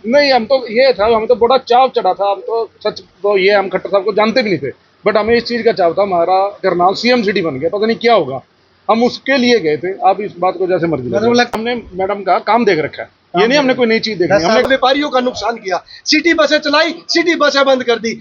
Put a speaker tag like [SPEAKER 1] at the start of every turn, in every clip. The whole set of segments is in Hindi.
[SPEAKER 1] नहीं, हम तो ये था, हमें तो बड़ा चाव चढ़ा था। हम तो सच तो ये, हम खट्टर साहब को जानते भी नहीं थे, बट हमें इस चीज़ का चाव था, हमारा करनाल सीएम सिटी बन गया, पता नहीं क्या होगा। हम उसके लिए गए थे। आप इस बात को जैसे मर्जी लो, हमने मैडम का काम देख रखा है, ये नहीं हमने कोई नई चीज देखी। हमने
[SPEAKER 2] व्यापारियों का नुकसान किया, सिटी बसें चलाई, सिटी बसें बंद कर दी,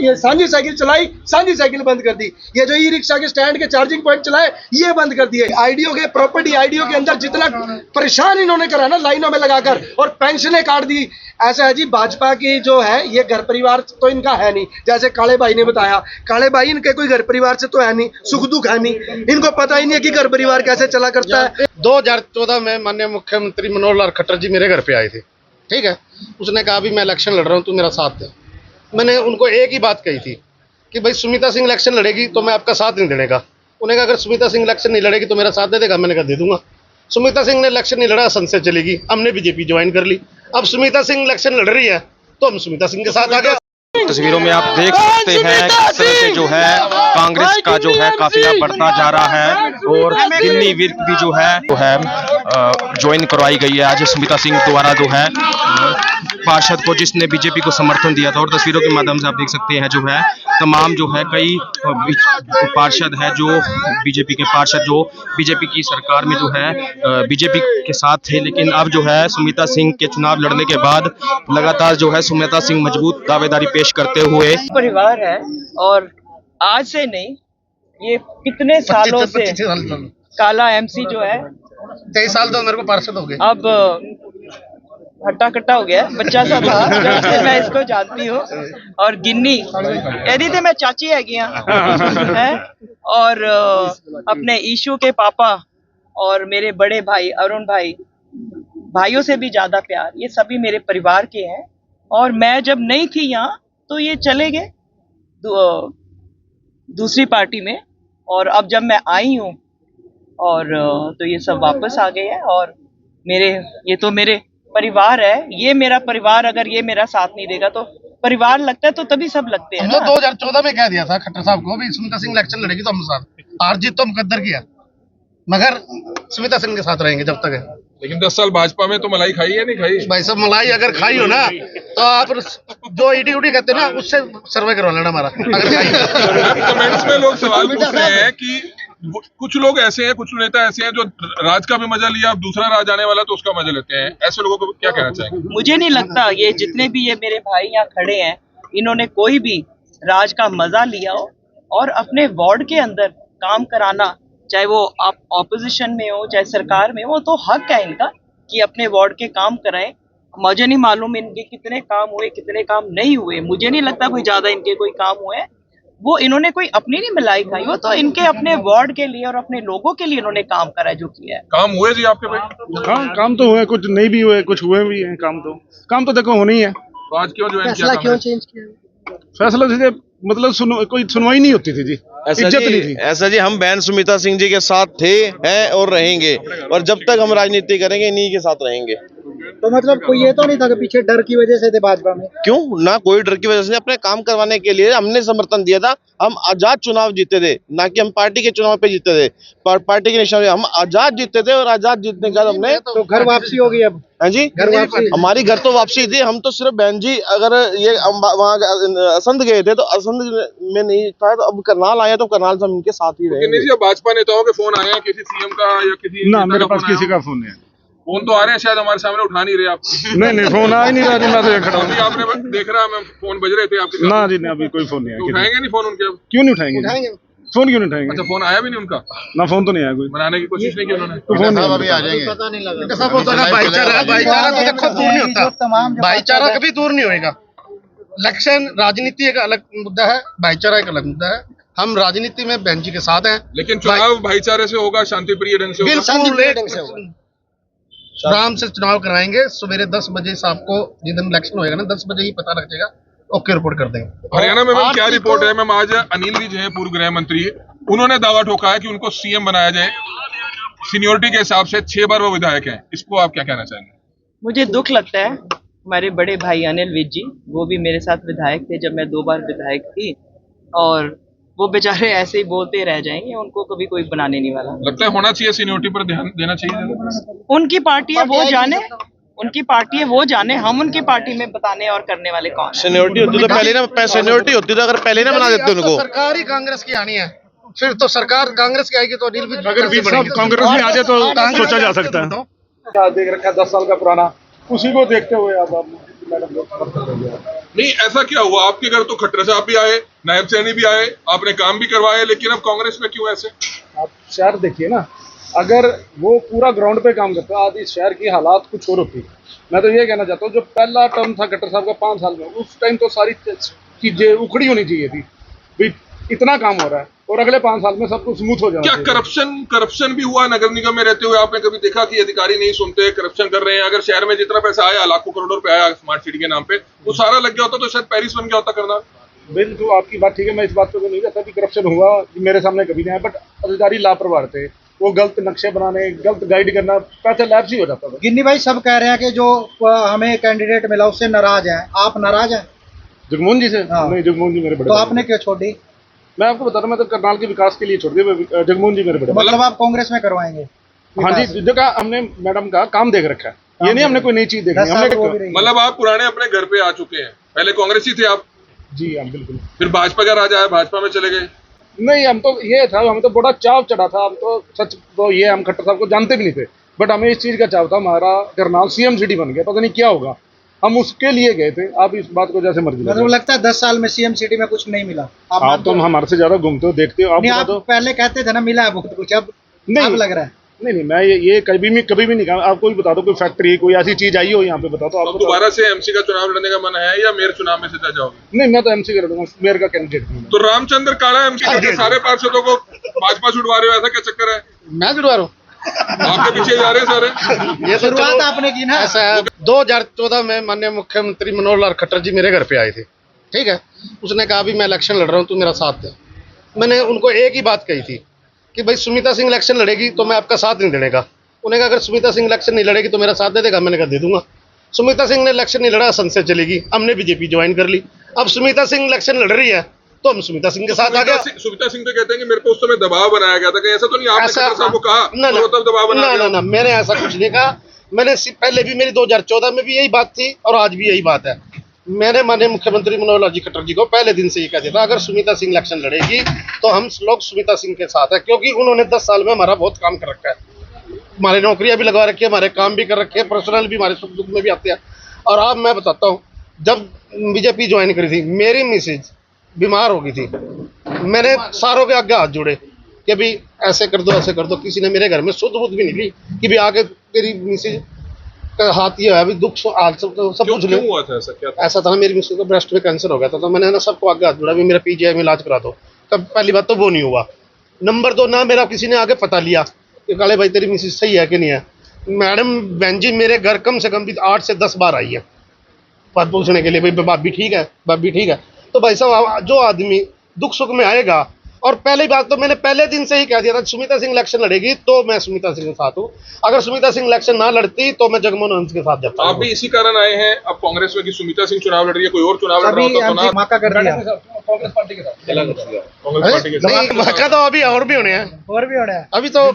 [SPEAKER 2] ये सांझी साइकिल चलाई, सांझी साइकिल बंद कर दी, ये जो ई रिक्शा के स्टैंड के चार्जिंग पॉइंट चलाए ये बंद कर दिए। आईडीओ के प्रॉपर्टी आईडीओ के अंदर जितना परेशान इन्होंने करा ना लाइनों में लगाकर, और पेंशनें काट दी। ऐसा है जी, भाजपा की जो है ये घर परिवार तो इनका है नहीं, जैसे काले भाई ने बताया, काले भाई इनके कोई घर परिवार से तो है नहीं, सुख दुख है नहीं, इनको पता ही नहीं है कि घर परिवार कैसे चला करता है।
[SPEAKER 3] 2014 में माननीय मुख्यमंत्री मनोहर लाल खट्टर जी मेरे घर पे आए थे, ठीक है। उसने कहा भी मैं इलेक्शन लड़ रहा हूँ, तू मेरा साथ दे। मैंने उनको एक ही बात कही थी कि भाई सुमिता सिंह इलेक्शन लड़ेगी तो मैं आपका साथ नहीं देने का। उन्हें कहा अगर सुमिता सिंह इलेक्शन नहीं लड़ेगी तो मेरा साथ दे देगा। मैंने कहा दे दूंगा। सुमिता सिंह ने इलेक्शन नहीं लड़ा, संसद चलेगी, हमने बीजेपी ज्वाइन कर ली। अब सुमिता सिंह इलेक्शन लड़ रही है तो हम सुमिता सिंह के साथ आ गए।
[SPEAKER 4] तस्वीरों में आप देख सकते हैं किस तरह से जो है कांग्रेस का जो है काफिला बढ़ता जा रहा है, और दिल्ली विर्क भी जो है ज्वाइन करवाई गई है आज सुमिता सिंह द्वारा, जो है पार्षद को जिसने बीजेपी को समर्थन दिया था। और तस्वीरों के माध्यम से आप देख सकते हैं जो है तमाम जो है कई पार्षद है जो बीजेपी के पार्षद जो बीजेपी की सरकार में जो है बीजेपी के साथ थे, लेकिन अब जो है सुमिता सिंह के चुनाव लड़ने के बाद लगातार जो है सुमिता सिंह मजबूत दावेदारी पेश करते हुए
[SPEAKER 5] परिवार है, और आज से नहीं, ये कितने सालों से काला एमसी जो है
[SPEAKER 3] 23 साल तो मेरे को पार्षद हो गए,
[SPEAKER 5] अब हट्टा कट्टा हो गया, बच्चा सा था जब से मैं इसको जानती हूँ। और गिन्नी यदि थे मैं चाची है गया है, और अपने ईशू के पापा और मेरे बड़े भाई अरुण भाई, भाइयों से भी ज्यादा प्यार ये सभी मेरे परिवार के हैं। और मैं जब नहीं थी यहाँ तो ये चले गए दूसरी पार्टी में, और अब जब मैं आई हूँ और तो ये सब वापस आ गए हैं। और ये तो मेरे परिवार है, ये मेरा परिवार, अगर ये मेरा साथ नहीं देगा तो परिवार लगता है तो तभी सब लगते हैं।
[SPEAKER 3] हमने 2014 में कह दिया था खट्टर साहब को भी सुमिता सिंह इलेक्शन लड़ेगी तो हम साथ, हार जीत तो मुकद्दर किया, मगर सुमिता सिंह के साथ रहेंगे जब तक है।
[SPEAKER 6] लेकिन 10 साल भाजपा में तो मलाई खाई है नहीं खाई?
[SPEAKER 3] भाई साहब मलाई अगर खाई हो ना तो आप जो ईडी उडी कहते हैं ना उससे सर्वे करवा लेना हमारा, अगर खाई।
[SPEAKER 6] कमेंट्स में लोग सवाल पूछ रहे हैं कि कुछ लोग ऐसे हैं, कुछ नेता ऐसे हैं जो राज का भी मजा लिया, अब दूसरा राज आने वाला तो उसका मजा लेते हैं। ऐसे लोगों को क्या कहना चाहेंगे?
[SPEAKER 5] मुझे नहीं लगता ये जितने भी ये मेरे भाई यहाँ खड़े हैं इन्होंने कोई भी राज का मजा लिया हो, और अपने वार्ड के अंदर काम कराना, चाहे वो आप ऑपोजिशन में हो चाहे सरकार में हो, तो हक है इनका कि अपने वार्ड के काम कराएं। मुझे नहीं मालूम इनके कितने काम हुए कितने काम नहीं हुए, मुझे नहीं लगता कोई ज्यादा इनके कोई काम हुए। वो इन्होंने कोई अपनी नहीं मलाई खाई, वो तो इनके अपने वार्ड के लिए और अपने लोगों के लिए इन्होंने काम करा जो किया है।
[SPEAKER 6] काम हुए जी आपके भाई?
[SPEAKER 1] हाँ, काम तो हुए, कुछ नहीं भी हुए, कुछ हुए भी हैं। काम तो देखो होनी है।
[SPEAKER 6] तो आज क्यों ज्वाइन किया?
[SPEAKER 2] क्यों चेंज किया?
[SPEAKER 1] फैसला सीधे मतलब कोई सुनवाई नहीं होती थी जी, इज्जत नहीं थी।
[SPEAKER 7] ऐसा जी हम बहन सुमिता सिंह जी के साथ थे, हैं और रहेंगे, और जब तक हम राजनीति करेंगे इन्हीं के साथ रहेंगे।
[SPEAKER 2] तो मतलब कोई ये तो नहीं था कि पीछे डर की वजह से थे भाजपा में?
[SPEAKER 7] क्यों ना, कोई डर की वजह से अपने काम करवाने के लिए हमने समर्थन दिया था। हम आजाद चुनाव जीते थे, ना कि हम पार्टी के चुनाव पे जीते थे। पार्टी के निशान हम आजाद जीते थे, और आजाद जीतने के बाद हमने
[SPEAKER 2] तो घर वापसी होगी अब?
[SPEAKER 7] हाँ जी,
[SPEAKER 2] घर वापसी,
[SPEAKER 7] हमारी घर तो वापसी थी। हम तो सिर्फ बहन जी अगर ये वहाँ असंध गए थे तो असंध में नहीं था, तो अब करनाल आया तो करनाल से हम इनके साथ ही रहे।
[SPEAKER 6] भाजपा नेताओं के फोन आए हैं किसी सीएम का या किसी
[SPEAKER 1] ना, मेरे पास किसी का फोन नहीं है।
[SPEAKER 6] फोन तो आ रहे हैं, शायद हमारे सामने उठा नहीं रहे आप।
[SPEAKER 1] नहीं फोन आ ही नहीं रहा जी, मैं तो यहाँ खड़ा हूँ।
[SPEAKER 6] आपने देख रहा मैं फोन बज रहे थे आपके?
[SPEAKER 1] ना जी, ना, अभी कोई फोन नहीं है।
[SPEAKER 6] उठाएंगे नहीं फोन उनके? अब
[SPEAKER 1] क्यों नहीं उठाएंगे? फोन क्यों नहीं उठाएंगे?
[SPEAKER 6] अच्छा, फोन आया भी नहीं उनका?
[SPEAKER 1] ना, फोन तो नहीं आया कोई।
[SPEAKER 6] बनाने की कोशिश नहीं की उन्होंने?
[SPEAKER 1] तो फोन
[SPEAKER 7] अभी आ जाएंगे,
[SPEAKER 2] पता नहीं लगा।
[SPEAKER 3] भाईचारा तो देखो दूर नहीं होता, भाईचारा कभी दूर नहीं होएगा। इलेक्शन राजनीति एक अलग मुद्दा है, भाईचारा एक अलग मुद्दा है। हम राजनीति में बहन जी के साथ हैं,
[SPEAKER 6] लेकिन चुनाव भाईचारे से होगा, शांतिप्रिय ढंग से
[SPEAKER 3] बिल्कुल आराम से चुनाव कराएंगे। सवेरे 10 बजे शाम को जिस दिन इलेक्शन होएगा ना 10 बजे ही पता लग जाएगा, ओके रिपोर्ट कर देंगे।
[SPEAKER 6] हरियाणा में मैम क्या रिपोर्ट है? मैम आज अनिल जी जो है पूर्व गृह मंत्री, उन्होंने दावा ठोका है कि उनको सीएम बनाया जाए, सीनियोरिटी के हिसाब से 6 बार वो विधायक हैं। इसको आप क्या कहना चाहेंगे?
[SPEAKER 5] मुझे दुख लगता है, हमारे बड़े भाई अनिल विज जी वो भी मेरे साथ विधायक थे जब मैं 2 बार विधायक थी, और वो बेचारे ऐसे ही बोलते रह जाएंगे, उनको कभी कोई बनाने नहीं वाला।
[SPEAKER 6] लगता है होना चाहिए, सीनियोरिटी पर ध्यान देना चाहिए।
[SPEAKER 5] उनकी पार्टी है, वो जाने, उनकी पार्टी है, वो जाने, हम उनकी पार्टी में बताने और करने वाले कौन हैं?
[SPEAKER 7] सीनियोरिटी होती तो पहले ना, सीनियोरिटी होती तो अगर पहले ना बना देते उनको।
[SPEAKER 3] सरकार ही कांग्रेस की आनी है, फिर तो सरकार कांग्रेस की आएगी तो अनिल विज
[SPEAKER 1] अगर भी कांग्रेस में आ जाए तो सोचा जा सकता है। क्या देख रखा है 10 साल का पुराना, उसी को देखते हुए अब मैडम लोग समर्थन कर दिया।
[SPEAKER 6] नहीं, ऐसा क्या हुआ? आपके घर तो खट्टर साहब भी आए, नायब सैनी भी आए, आपने काम भी करवाए, लेकिन अब कांग्रेस में क्यों ऐसे?
[SPEAKER 1] आप शहर देखिए ना, अगर वो पूरा ग्राउंड पे काम करता आज इस शहर की हालात कुछ और होती। मैं तो ये कहना चाहता हूँ, जो पहला टर्म था खट्टर साहब का 5 साल में, उस टाइम तो सारी चीजें उखड़ी होनी चाहिए थी भाई, इतना काम हो रहा है और अगले 5 साल में सब कुछ स्मूथ हो जाना
[SPEAKER 6] क्या
[SPEAKER 1] चाहिए।
[SPEAKER 6] करप्शन भी हुआ नगर निगम में रहते हुए? आपने कभी देखा कि अधिकारी नहीं सुनते, करप्शन कर रहे हैं? अगर शहर में जितना पैसा आया, लाखों करोड़ों रुपए आया स्मार्ट सिटी के नाम पे, वो सारा लग गया होता तो शायद पेरिस बन गया होता करना।
[SPEAKER 1] बिल्कुल आपकी बात ठीक है, मैं इस बात पे तो नहीं कहता कि करप्शन हुआ, मेरे सामने कभी नहीं आया, बट अधिकारी लापरवाह थे, वो गलत नक्शे बनाने, गलत गाइड करना, पैसा लैप्स ही हो जाता था।
[SPEAKER 8] गिन्नी भाई सब कह रहे हैं कि जो हमें कैंडिडेट मिला उससे नाराज हैं, आप नाराज हैं?
[SPEAKER 1] जगमोहन जी से?
[SPEAKER 8] हाँ।
[SPEAKER 1] नहीं, जगमोहन जी मेरे बड़े
[SPEAKER 8] तो
[SPEAKER 1] भाई
[SPEAKER 8] आपने क्यों छोड़ी?
[SPEAKER 1] मैं आपको बता रहा हूं, मैं तो करनाल के विकास के लिए छोड़ दिया। जगमोहन जी मेरे बड़े भाई।
[SPEAKER 8] मतलब आप कांग्रेस में करवाएंगे?
[SPEAKER 1] हाँ जी, जो का हमने मैडम का काम देख रखा है, ये नहीं हमने कोई नई चीज देखी, हमने
[SPEAKER 6] मतलब आप पुराने अपने घर पे आ चुके हैं, पहले कांग्रेस ही थे आप?
[SPEAKER 1] जी हाँ बिल्कुल।
[SPEAKER 6] फिर भाजपा का राज आया, भाजपा में चले गए?
[SPEAKER 1] नहीं, हम तो ये था, हमें तो बड़ा चाव चढ़ा था, हम तो सच तो ये हम खट्टर साहब को जानते भी नहीं थे, बट हमें इस चीज का चाव था, हमारा करनाल सीएम सिटी बन गया, पता नहीं क्या होगा, हम उसके लिए गए थे। आप इस बात को जैसे मर्जी
[SPEAKER 8] मतलब लगता है 10 साल में सीएम सिटी में कुछ नहीं मिला?
[SPEAKER 1] आप तो हमारे से ज्यादा घूमते हो, देखते हो, आप
[SPEAKER 8] नहीं,
[SPEAKER 1] बता
[SPEAKER 8] आप
[SPEAKER 1] दो।
[SPEAKER 8] पहले कहते थे ना मिला है बहुत कुछ, अब
[SPEAKER 1] नहीं
[SPEAKER 8] लग रहा है?
[SPEAKER 1] नहीं, मैं ये कभी भी नहीं कहा। आपको भी बता दो, कोई फैक्ट्री कोई ऐसी चीज आई हो यहाँ पे, बता दो
[SPEAKER 6] तो
[SPEAKER 1] आप।
[SPEAKER 6] दोबारा से एमसी का चुनाव लड़ने का मन है या मेयर चुनाव में से जाओगे?
[SPEAKER 1] नहीं, मैं तो एमसी का लड़ूंगा, मेयर का कैंडिडेट नहीं।
[SPEAKER 6] तो रामचंद्र काला एमसी सारे पार्षदों को भाजपा छुड़वा रहे हो, ऐसा क्या चक्कर है?
[SPEAKER 3] मैं जुड़वा रहा हूँ,
[SPEAKER 6] आपके पीछे जा रहे हैं सारे।
[SPEAKER 3] ये तो
[SPEAKER 8] शुरुआत
[SPEAKER 3] चलो
[SPEAKER 8] आपने की ना।
[SPEAKER 3] ऐसा है, 2014 में माननीय मुख्यमंत्री मनोहर लाल खट्टर जी मेरे घर पे आए थे, ठीक है। उसने कहा भी मैं इलेक्शन लड़ रहा हूँ, तू मेरा साथ दे। मैंने उनको एक ही बात कही थी कि भाई सुमिता सिंह इलेक्शन लड़ेगी तो मैं आपका साथ नहीं देने का। उन्हें कहा अगर सुमिता सिंह इलेक्शन नहीं लड़ेगी तो मेरा साथ दे देगा? मैंने कहा दे दूंगा। सुमिता सिंह ने इलेक्शन नहीं लड़ा, संसद चलेगी, हमने बीजेपी ज्वाइन कर ली। अब सुमिता सिंह इलेक्शन लड़ रही है तो हम सुमिता सिंह के साथ आ गए।
[SPEAKER 6] सुमिता सिंह तो कहते हैं कि मेरे को उस समय दबाव बनाया गया था, कहीं ऐसा तो नहीं आपने खट्टर साहब को कहा?
[SPEAKER 3] ना
[SPEAKER 6] तो तब दबाव बनाया गया?
[SPEAKER 3] ना, मैंने ऐसा कुछ नहीं कहा। मैंने पहले भी मेरी 2014 में भी यही बात थी और आज भी यही बात है। मैंने माननीय मुख्यमंत्री मनोहर लाल जी खट्टर जी को पहले दिन से ये कह दिया था, अगर सुमिता सिंह इलेक्शन लड़ेगी तो हम लोग सुमिता सिंह के साथ है, क्योंकि उन्होंने 10 साल में हमारा बहुत काम कर रखा है, हमारी नौकरियां भी लगवा रखी है, हमारे काम भी कर रखे हैं, पर्सनल भी हमारे सुख दुख में भी आते हैं। और अब मैं बताता हूँ, जब बीजेपी ज्वाइन करी थी, मेरी मिसेज बीमार हो गई थी, मैंने सारों के आगे हाथ जोड़े कि भाई ऐसे कर दो, ऐसे कर दो। किसी ने मेरे घर में शुद्ध बुद्ध भी नहीं ली कि भाई आके तेरी मिसेज का हाथ ये है, अभी दुख हाल सब कुछ
[SPEAKER 6] क्यों हुआ था? ऐसा क्या था?
[SPEAKER 3] ऐसा था ना, मेरी मिसेज को ब्रेस्ट में कैंसर हो गया था, तो मैंने ना सबको आगे हाथ जोड़ा भी मेरा पीजीआई में इलाज करा दो। तब पहली बात तो वो नहीं हुआ। नंबर 2, ना मेरा किसी ने आगे पता लिया कि काले भाई तेरी मिसेज सही है कि नहीं है। मैडम बहन जी मेरे घर कम से कम भी 8 से 10 बार आई है बात पूछने के लिए, भाई भाभी ठीक है, भाभी ठीक है। तो भाई साहब, जो आदमी दुख सुख में आएगा, और पहली बात तो मैंने पहले दिन से ही कह दिया था, सुमिता सिंह इलेक्शन लड़ेगी तो मैं सुमिता सिंह के साथ हूँ, अगर सुमिता सिंह इलेक्शन ना लड़ती तो मैं जगमोहन हंस के साथ जाता।
[SPEAKER 6] आप भी इसी कारण आए हैं अब कांग्रेस में कि सुमिता सिंह चुनाव लड़ रही है, कोई और चुनाव लड़ रहा होता तो ना
[SPEAKER 8] माका कर दिया।
[SPEAKER 1] कांग्रेस पार्टी के साथ
[SPEAKER 6] कांग्रेस पार्टी के साथ।
[SPEAKER 3] नहीं, मौका तो अभी और भी होने हैं,
[SPEAKER 8] और भी हो रहा है।
[SPEAKER 3] अभी तो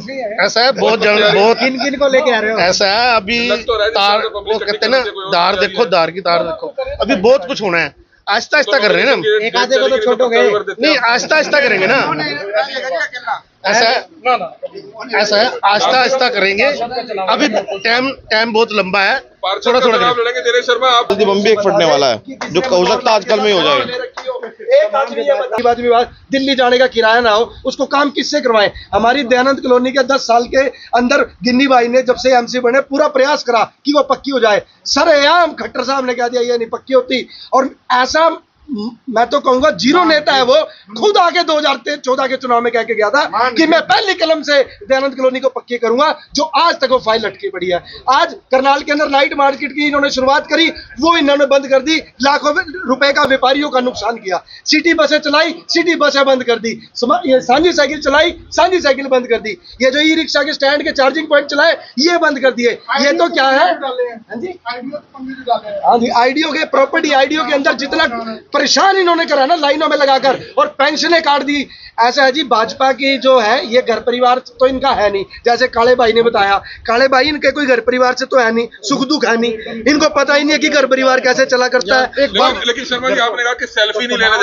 [SPEAKER 3] ऐसा है बहुत जल्द, बहुत
[SPEAKER 8] किन किन को लेके आ रहे हो?
[SPEAKER 3] ऐसा है अभी
[SPEAKER 6] लग तो रहा है
[SPEAKER 3] तार,
[SPEAKER 6] जिस तरह
[SPEAKER 3] वो
[SPEAKER 6] public
[SPEAKER 3] कहते हैं ना,
[SPEAKER 6] करने से कोई और
[SPEAKER 3] दार
[SPEAKER 6] तैयारी
[SPEAKER 3] देखो,
[SPEAKER 6] है।
[SPEAKER 3] दार की तार देखो, अभी बहुत कुछ होना है। आहिस्ता आहिस्ता कर रहे हैं ना,
[SPEAKER 8] एक आधे को तो छोड़ोगे।
[SPEAKER 3] नहीं आहिस्ता आहिस्ता करेंगे ना, ऐसा है, ऐसा है, आहिस्ता आहिस्ता करेंगे। अभी टाइम बहुत लंबा है, थोड़ा थोड़ा
[SPEAKER 6] चुनाव लड़ेंगे। दिनेश शर्मा, आप
[SPEAKER 7] बम भी एक फटने वाला है, जो हो सकता है आजकल में ही हो जाए।
[SPEAKER 2] एक आदमी ये बता, दिल्ली जाने का किराया ना हो, उसको काम किससे करवाएं? हमारी दयानंद कॉलोनी के 10 साल के अंदर गिन्नी भाई ने जब से एमसी बने पूरा प्रयास करा कि वो पक्की हो जाए। सरेआम खट्टर साहब ने कह दिया ये नहीं पक्की होती, और ऐसा मैं तो कहूंगा जीरो नेता है वो, खुद आके 2014 के चुनाव में कह के गया था कि मैं पहली कलम से दयानंद कॉलोनी को पक्की करूंगा, जो आज तक वो फाइल लटकी पड़ी है। आज करनाल के अंदर नाइट मार्केट की इन्होंने शुरुआत करी, वो इन्होंने बंद कर दी, लाखों रुपए का व्यापारियों का नुकसान किया। सिटी बसें चलाई, सिटी बसें बंद कर दी, ये सांझी साइकिल चलाई, सांझी साइकिल बंद कर दी, ये जो ई रिक्शा के स्टैंड के चार्जिंग पॉइंट चलाए ये बंद कर दिए। ये तो क्या है? हाँ जी, आईडीओ के प्रॉपर्टी, आईडीओ के अंदर जितना परेशान इन्होंने करा ना लाइनों में लगाकर, और पेंशनें काट दी। ऐसा है जी, भाजपा की जो है ये घर परिवार तो इनका है नहीं, जैसे काले भाई ने बताया, काले भाई इनके कोई घर परिवार से तो है नहीं, सुख दुख है नहीं, इनको पता ही नहीं है कि घर परिवार कैसे चला करता है।
[SPEAKER 6] लेकिन शर्मा जी आपने कहा कि सेल्फी नहीं लेना